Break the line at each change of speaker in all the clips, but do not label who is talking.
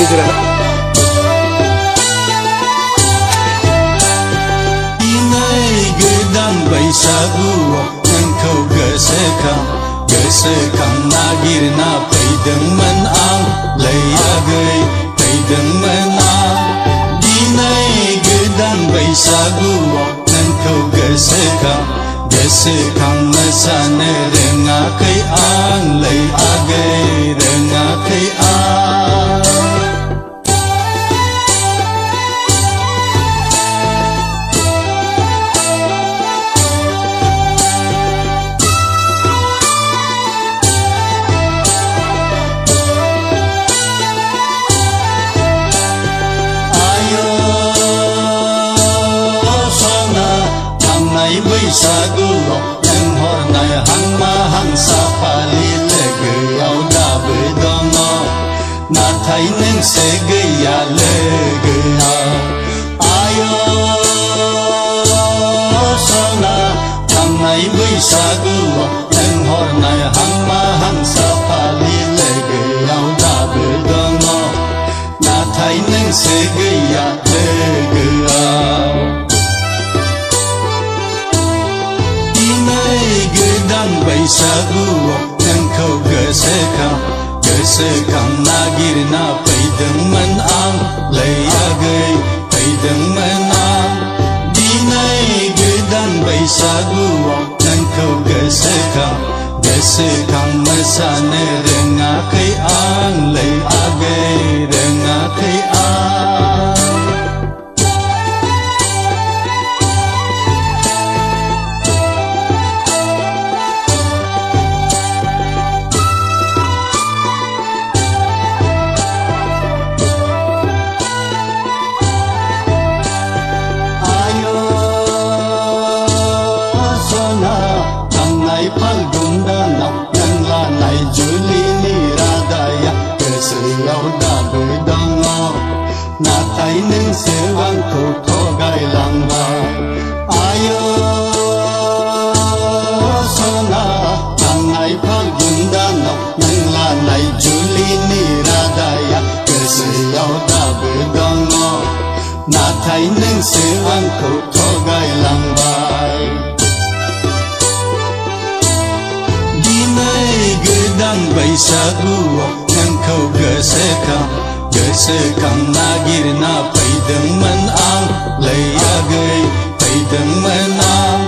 गेजेराव
गोदान बैसागुआव नोंखौ गोसोखां नागिरना फैदोंमोन आं लैयागै फैदोंमोन आं दिनै गोदान बैसागुआव नोंखौ गोसोखां मोसानो रोङाखै आं लैयागै रोङाखै आं बैसागुआव नों हरनाय हांमा हांसा फालि लोगोआव दाबो दङ नाथाय नोंसो गैया लोगोआव आय' सना थांनाय बैसागुआव नों हरनाय हांमा हांसा फालि लोगोआव दाबो दङ नाथाय नोंसो गैया लोगोआव गोदान बैसागुआव नोंखौ गोसोखां नागिरना फैदोंमोन आं लैयागै फैदोंमोन आं दिनै गोदान बैसागुआव नोंखौ गोसोखां मोसानो रोङाखै आं लैयागै रोङाखै आं फाल्गुन दानाव नों लानाय जुलिनि रादाया गोसोआव दाबो दङ नाथाय नोंसो आंखौ थगायलांबाय आय' सना थांनाय फाल्गुन दानाव नों लानाय जुलिनि रादाया गोसोआव दाबो दङ नाथाय नोंसो आंखौ थगायलांबाय गोदान बैसागुआव नोंखौ गोसोखां नागिरना फैदोंमोन आं लैयागै फैदोंमोन आं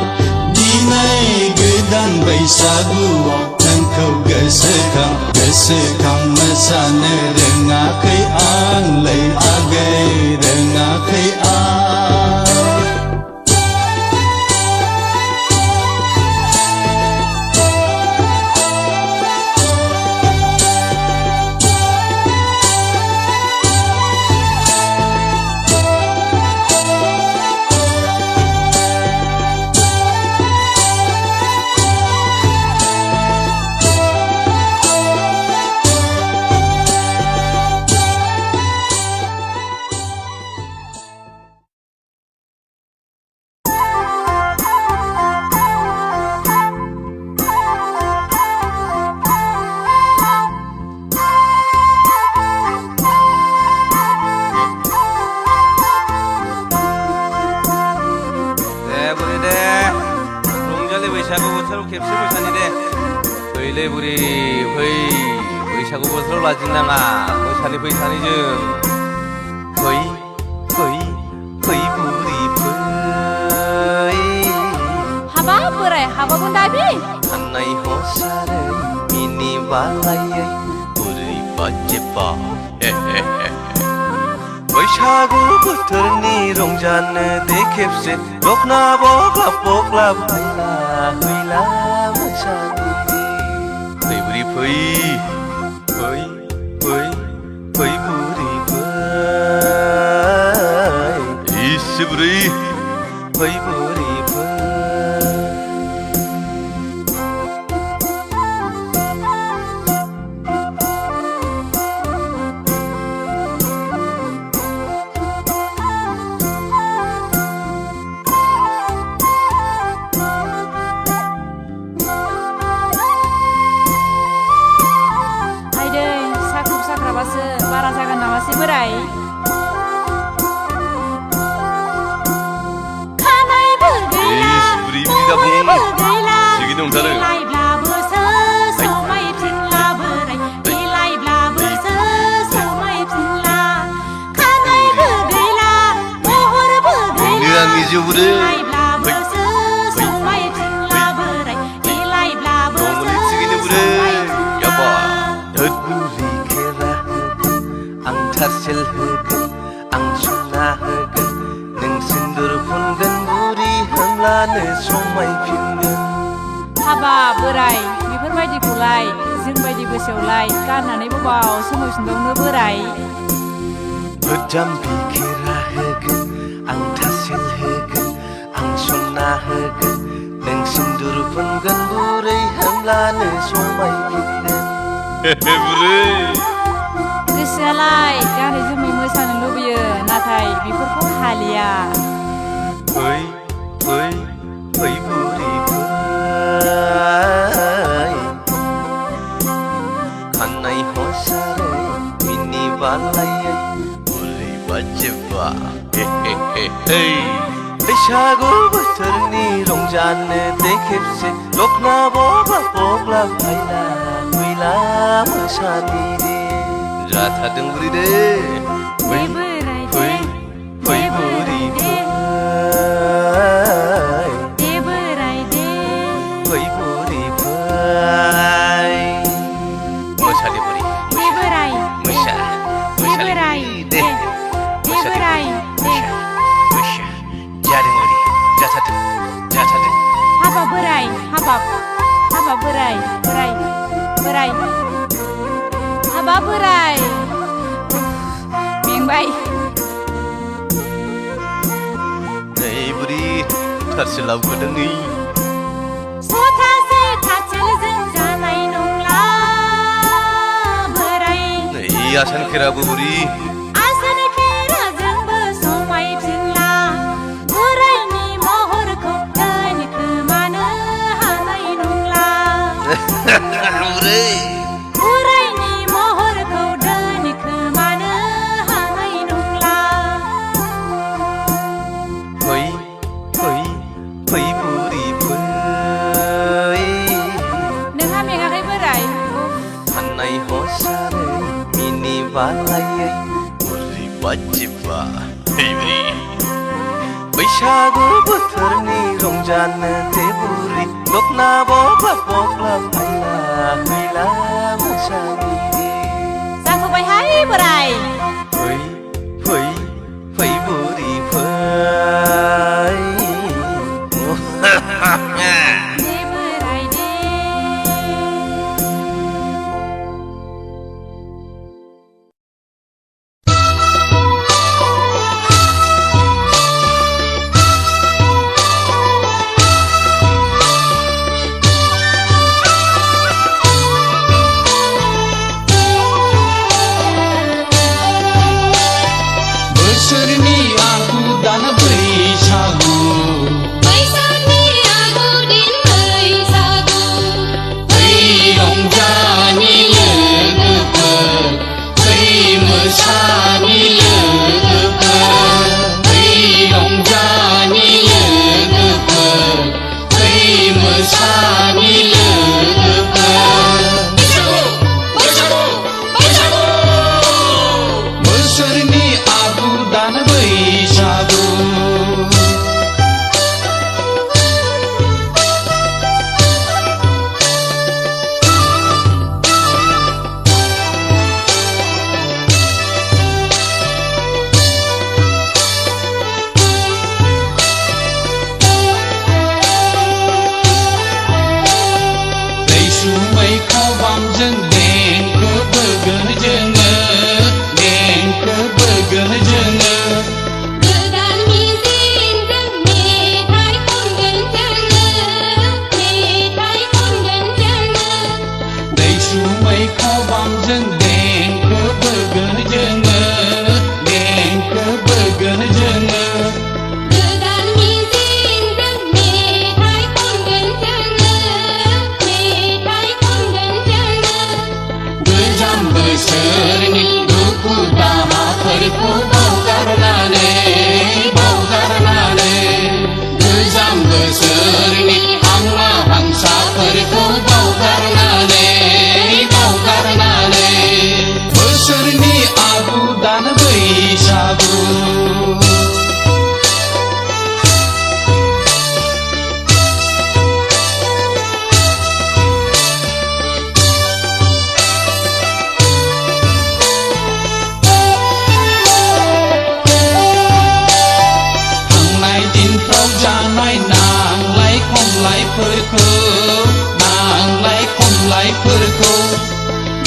दिनै गोदान बैसागुआव नोंखौ गोसोखां मोसानो रोङाखै आं लैयागै रोङाखै आं
बैसागु बोथोराव खेबसे मोसानि दे फैलै बुरि फै बैसागु बोथोराव लाजिनाङा मोसानि फै सानैजों फै फै फै बुरि फै
हाबाब बोराय हाबाबो दाबि
साननाय हसारै मिनि बालायै बुरै बाजेबा बैसागु बोथोरनि रंजानो दे खेबसे दखना बग्लाब फैला फैला मोसानि फै बुरि फै फै फै फै बुरि फै इसे बुरै फै बुरि फै
बारा जागोन नामासै बोराय
गाबुं
गैला
थिगैनो ओंखारो
बिलाइब्लाबोसो समायफिनला बोराय बिलाइब्लाबोसो समायफिनला खानायबो गैला महरबो
बेनो
गैला
आंनि जिउबो
बिलाइब्लाबोसो समायफिनला बोराय बिलाइब्लाबोसो समायफिनला
धुलुरि खेरा होगोन आं थारसेल होगोन आं सना होगोन नों सिन्दुर फुनगोन बुरि होमब्लानो समायफिनगोन
हाबा बोराय बेफोरबायदिखौलाय जोंबायदि बैसोआवलाय गाननानै बबाव समायफिनबावनो बोराय
जाम्बि खेरा होगोन आं थारसेल होगोन आं सना होगोन नों सिन्दुर फुनगोन बुरै होमब्लानो समायफिनगोन बुरै
गोसोआलाय गानै जोमै मोसानो लुबैयो नाथाय बेफोरखौ हालिया
फै फै फै बुरि फै खानाय हसारै मिनि बालायै बुरै बाजेबा हे हे हे हे बैसागु बोथोरनि रंजानो दे खेबसे दखना बबा बग्ला फायला फैला मोसानि दे जाथारदों बुरि दे फै
बोराय
फै फै बुरि फै
दे बोराय दे
फै बुरि फै मोसानि बुरि
दे बोराय
मोसा
दे बोराय
दे
दे बोराय दे
मोसा जादों बुरि जाथारदों
हाबा बोराय हाबा बोराय बोराय हाबा बोराय मेंबाय
नै बुरि थारसे लाबोदों नै
सथासे थाथेलजों जानाय नंला बोराय
नै आसान खेराबो बुरि
आसान खेराजोंबो समायफिनला बोरायनि महरखौ दोनखोमानो हानाय नंला
बुरै
बोरायनि महरखौ दोनखोमानो हानाय नंला
फै फै फै बुरि फै
नोंहा मेङाखै बोराय
खानाय हसारै मिनि बालायै बुरि बाजेबा हे बुरि बैसागु बोथोरनि रंजानो दे बुरि दखना बबा बग्ला फायला फैला मोसानि दे
जाथ'बायहाय बोराय
फै फै फै बुरि फै
दे बोराय दे
लाइफोरखौ नांलाय खमलायफोरखौ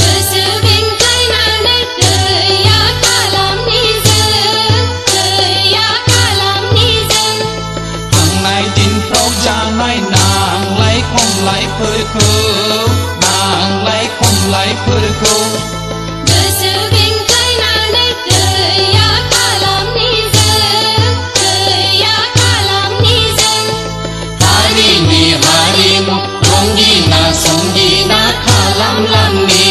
गोसो बेंखायनानै गैया खालामनि जों
थांनाय दिनफ्राव जानाय नांलाय खमलायफोरखौ
गोसो बेंखायनानै गैया खालामनि जों
हारिनि हारिमु रंगिना संगिना खालामलांनि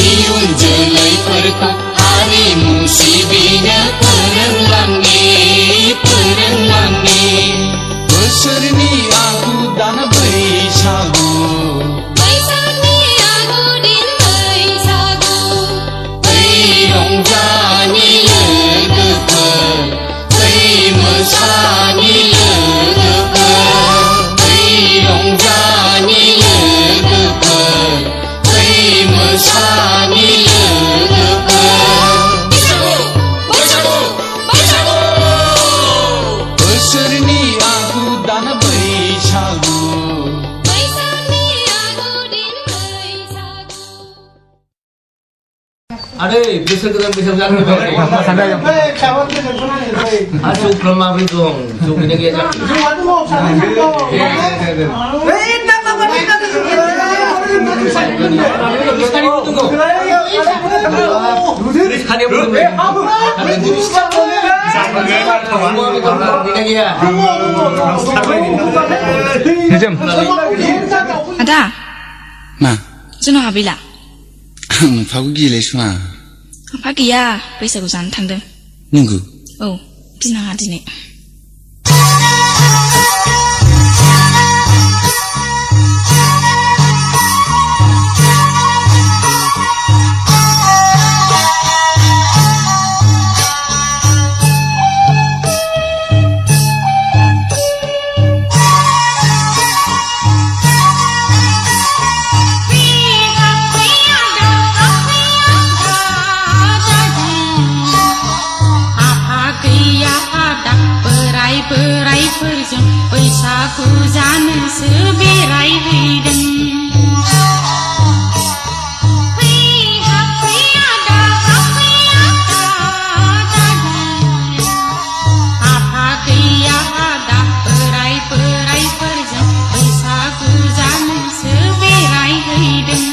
इयुन जोलैफोरखौ हारिमु सिबिनो फोरोंलांनि बोसोरनि आगु दान बैसागु
बैसागनि आगु दिन बैसागु
बै रंजानि लोगोफोर बै मोसानि लोगोफोर बै रंजानि लोगोफोर बै मोसानि लोगोफोर बोसोरनि आगु दान बैसागु
बैसागनि आगु दिन बैसागु
Ada, bisa kita bisa jalan ke bawah. Asuk lama berjuang, asuk ini dia cakap.
Ada,
मा
जोंनाव हाबैला
आं फागु गिलाय सङा
आफा गैया बैसागु जानो थांदों
नंगौ
औ बिनाङा दिनै
बोराइफोरजों बैसागु जानोसो बेरायहैदों आफा गैया दा बोराइफोरजों बैसागु जानोसो बेरायहैदों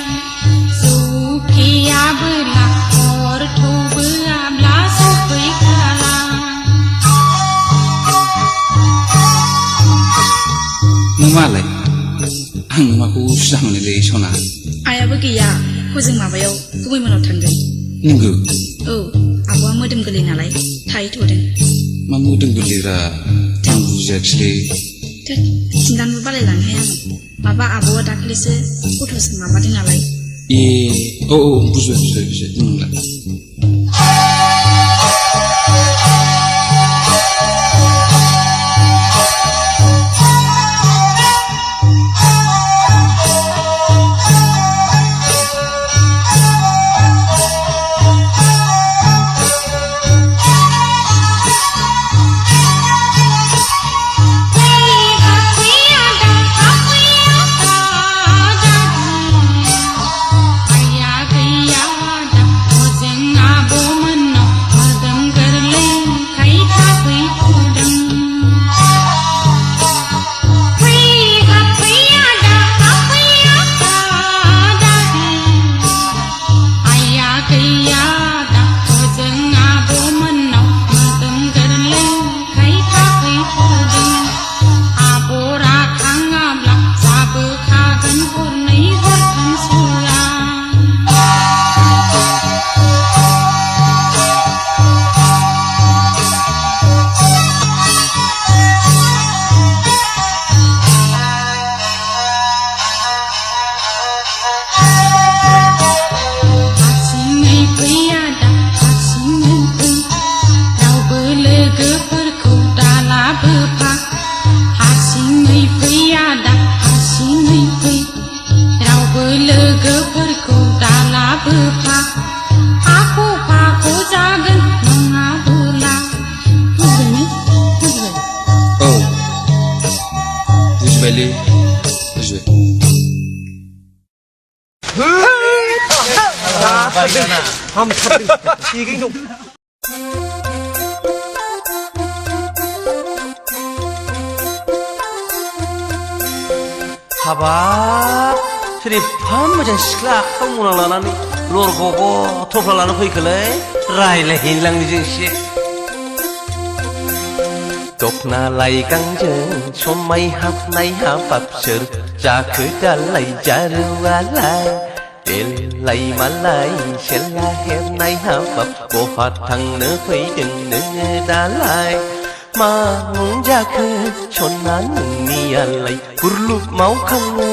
जौखेयाबोला हर थौबोआब्ला सफैखाला
नों मालाय आं माखौ सुजा मोनोलै सना
आयाबो गैया हजों माबायाव गुबैमोनाव थांदों
नंगौ
औ आब'आ मोदोम गोरलै नालाय थाहैथ'दों
मा मोदोम गोरलैरा आं बुजियाखिसै
खिन्थानोबो बालायलाङोहाय आङो माबा आब'आ दाख्लैसो गथ'सो माबादों नालाय
ए औ बुजिबाय नोंलाय
함 이갱동
हाबाब सोरिफा मोजां सिख्ला आखायाव मना लानानै लरग'ग' थफ्ला लाना फैखोलै रायलायहैलांनि जोंसे दखना लाइगांजों समायहाबनाय हाबाब सोर जाखो दालाय जारुवालाय देलाय मालाय सेला हेबनाय हाबाब बहा थांनो फैदों नोङो दालाय मा मुं जाखो सना नोंनियालाय गुरलुब मावखाङो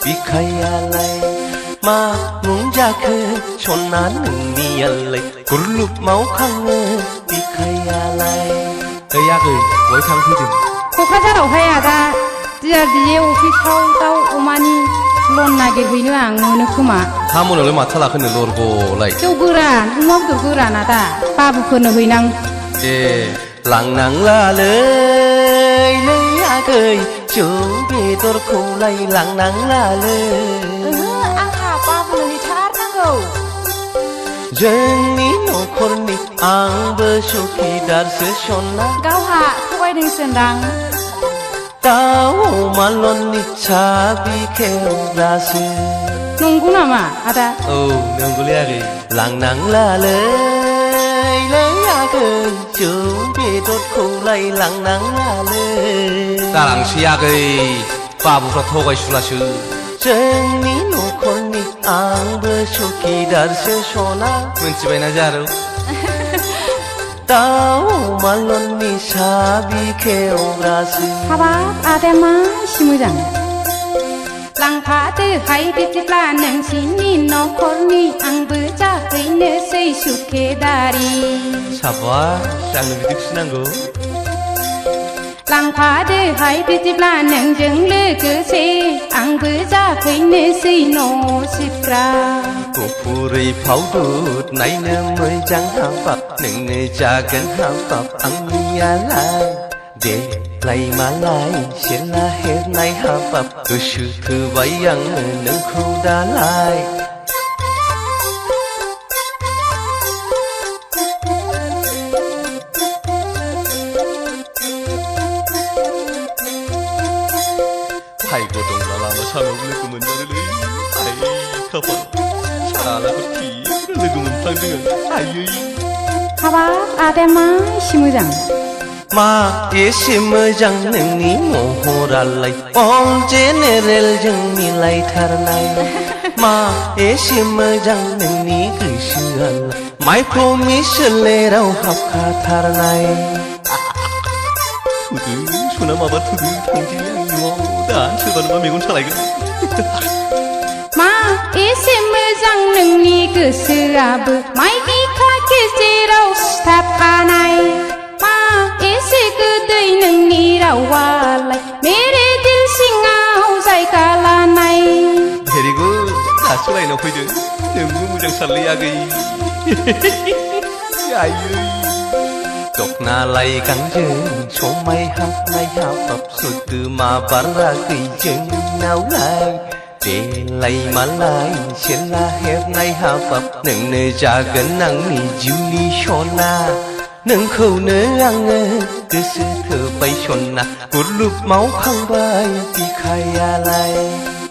बिखायालाय मा मुं जाखो सना नोंनियालाय गुरलुब मावखाङो बिखायालाय ओइ आगै बहाय थांफैदों
क'क्राझारावहाय आदा DRDA अफिसाव दाउ अमानि लन नागिरहैनो आं मोनो खोमा
हा मोनावलाय माथो लाखोनो लरग'लाय
जौ गोरान अमा बेदर गोरान आदा बाबुफोरनो हैनां
ए लांनांलालै नै आगै जौ बेदरखौलाय लांनांलालै
आंहा बाबुनो हैथारनांगौ
जोंनि न'खरनि आंबो सुखिदारसो सना
गावहा थगायदोंसोन्दां
दाउ अमा लननि साबि खेवग्रासो
नंगौ नामा आदा
औ नंगौलै आगै लांनांलालै आगै जौ बेदरखौलाय लांनांलालै दालांसै आगै बाबुफ्रा थगायसुलासो जोंनि न'खरनि आंबो सुखिदारसो सना मोनथिबायना जारौ दाउ अमा लननि साबि खेवग्रासो
हाबाब आदाया मा एसे मोजां लांफादोहाय बिदिब्ला नोंसिनि न'खरनि आंबो जाहैनोसै सुखेदारि
साबास आंनो बिदिखौसो नांगौ
लांफादोहाय बिदिब्ला नोंजों लोगोसे आंबो जाहैनोसै न' सिबग्रा
गुफुरै फावदुद नायनो मोजां हाबाब नोंनो जागोन हाबाब आंनियालाय देलाय मालाय सेला हेबनाय हाबाब गोसो थोबाय आङो नोंखौ दालाय भाग्य दंब्ला लामा सामायाव लोगो मोनजानोलै आइ खाफाल सालाखौ थिग लोगो मोनफ्लांदों आयै
हाबाब आदाया मा एसे मोजां
मा एसे मोजां नोंनि महरालाय अल जेनेरेलजों मिलायथारनाय मा एसे मोजां नोंनि गोसोआलाय माइप्र'मि सोलेराव हाबखाथारनाय थुदो सना माबा थुदो थांसै आंनि न'आव दा सोरबा मेगन सालायगोन
मा एसे मोजां नोंनि गोसोआबो माइ बिखा गेजेराव सिथाबखानाय मा एसे गोदै नोंनि रावालाय मेरे दिल सिङाव जायगा लानाय
भेरि गुड दासो लाइनाव फैदों नोंबो मोजां सारलै आगै आयै दखना लाइगांजों समायहाबनाय हाबाब सोदोमा बाराखै जोंनावलाय देलाय मालाय सेला हेबनाय हाबाब नोंनो जागोन आंनि जिउनि सना नोंखौनो आङो गोसो थोबाय सना गुरलुब मावखांबाय बिखायालाय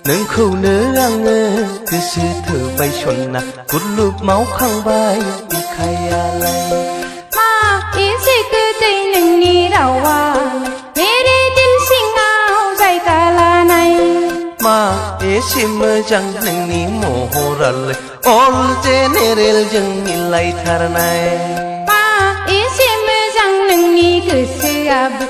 नोंखौनो आङो गोसो थोबाय सना गुरलुब मावखांबाय बिखायालाय
मा एसे गोदै नोंनि रावालाय मेरे दिल सिङाव जायगा लानाय
मा एसे मोजां नोंनि महरालाय अल जेनेरेलजों मिलायथारनाय
मा एसे मोजां नोंनि गोसोआबो